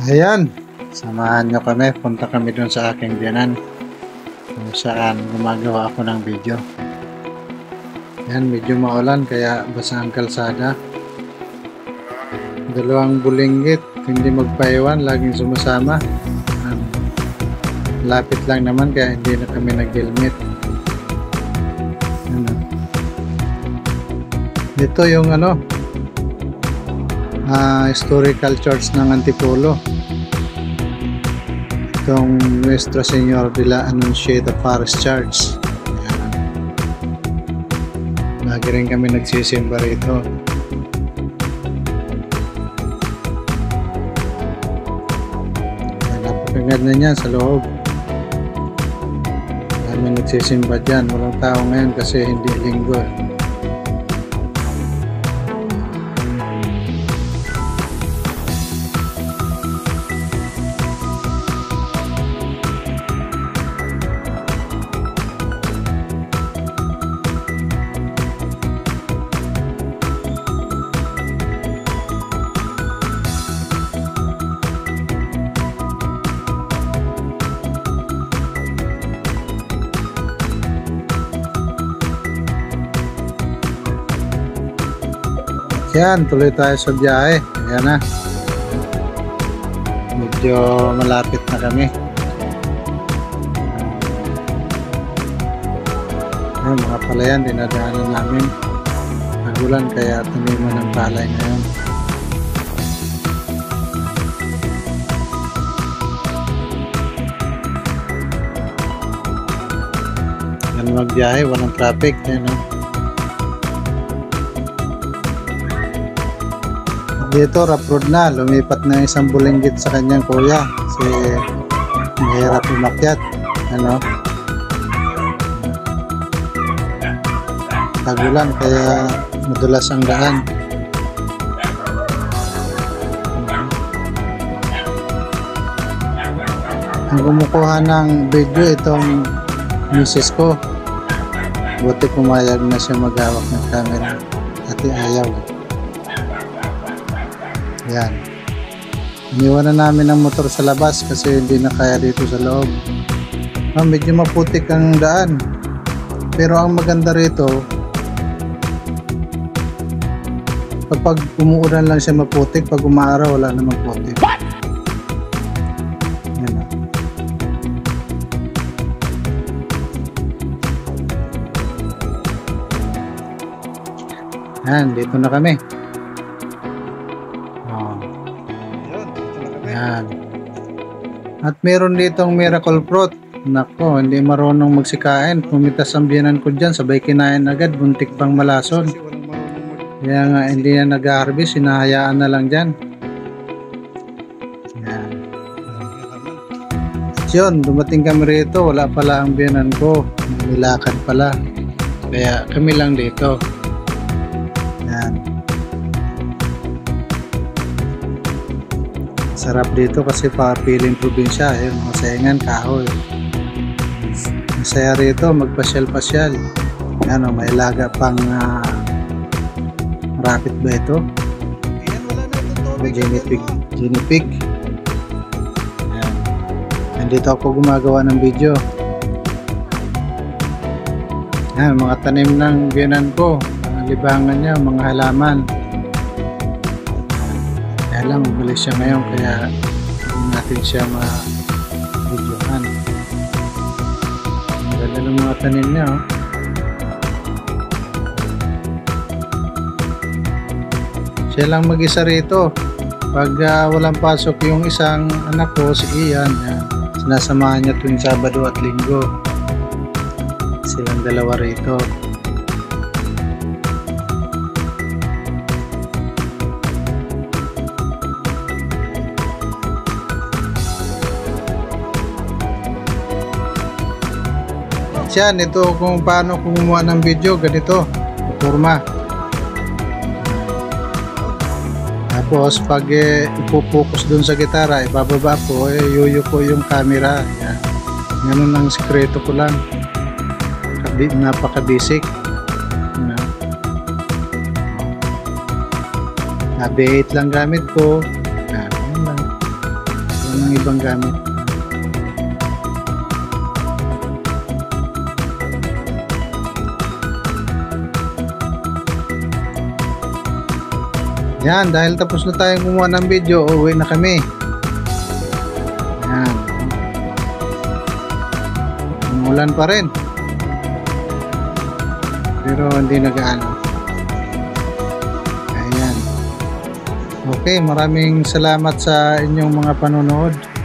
Ayan, samahan nyo kami, punta kami dun sa aking biyanan kung saan gumagawa ako ng video. Ayan, medyo maulan kaya basa ang kalsada. Dalawang bulinggit, hindi magpaiwan, laging sumasama. Lapit lang naman kaya hindi na kami nag-helmet. Dito yung historical church ng Antipolo. Itong Nuestra Señora de la Anunciada Parish Church. Ayan. Lagi rin kami nagsisimba rito. Napakaganda niya sa loob. Kami nagsisimba dyan. Walang tao ngayon kasi hindi linggo. Yan, tuloy tayo sa biyahe. Ayan na. Medyo malapit na kami. Ayan, mga palayan, dinadaanan namin. Nagulan kaya taniman ng palay ngayon. Yan magbiyahe, walang traffic. Ayan o. Dito rough road na, lumipat na isang bulinggit sa kanyang kuya kasi mahirap umakyat. Tagulan kaya madulas ang daan. Ang kumukuha ng video itong misis ko, buti pumayag na siya maghawak ng camera at ayaw. Yan. Iniwanan namin ang motor sa labas kasi hindi na kaya dito sa loob. Medyo maputik ang daan. Pero ang maganda rito, kapag umuulan lang siya maputik, pag umaaraw wala namang putik. Yan. Yan, dito na kami. Yan. At meron ditong miracle fruit. Nako, hindi marunong magsikain. Pumitas ang biyanan ko dyan, sabay kinain agad, buntik pang malason. Kaya nga hindi na nag-harvest, hinahayaan na lang dyan. Yan. Yun, dumating kami rito, wala pala ang biyanan ko. Nilakad pala. Kaya kami lang dito. Yan. Sarap dito kasi papiling probinsya, masayangan, kahoy. Masaya rito, magpasyal-pasyal. May laga pang rapid ba ito? Guinea pig. Nandito ako gumagawa ng video. Mga tanim ng biyanan ko, libangan niya, mga halaman. Kaya lang, umalis siya ngayon kaya hindi natin siya ma-videohan. Ang ganda ng mga tanim niya. Siya lang mag-isa rito. Pag walang pasok yung isang anak ko, si Ian, sinasamahan niya tuwing Sabado at Linggo. Silang dalawa rito. Yan, ito kung paano kumuha ng video, ganito forma. Tapos pag ipopokus dun sa gitara, ibababa ko, yuyo ko yung camera. Yan. Ganun ang sikreto ko lang, napaka basic. B8 lang gamit ko. Yan lang. ibang gamit. Yan, dahil tapos na tayong gumawa ng video, uwi na kami. Yan. Umulan pa rin. Pero hindi nagaano. Ayan. Okay, maraming salamat sa inyong mga panonood.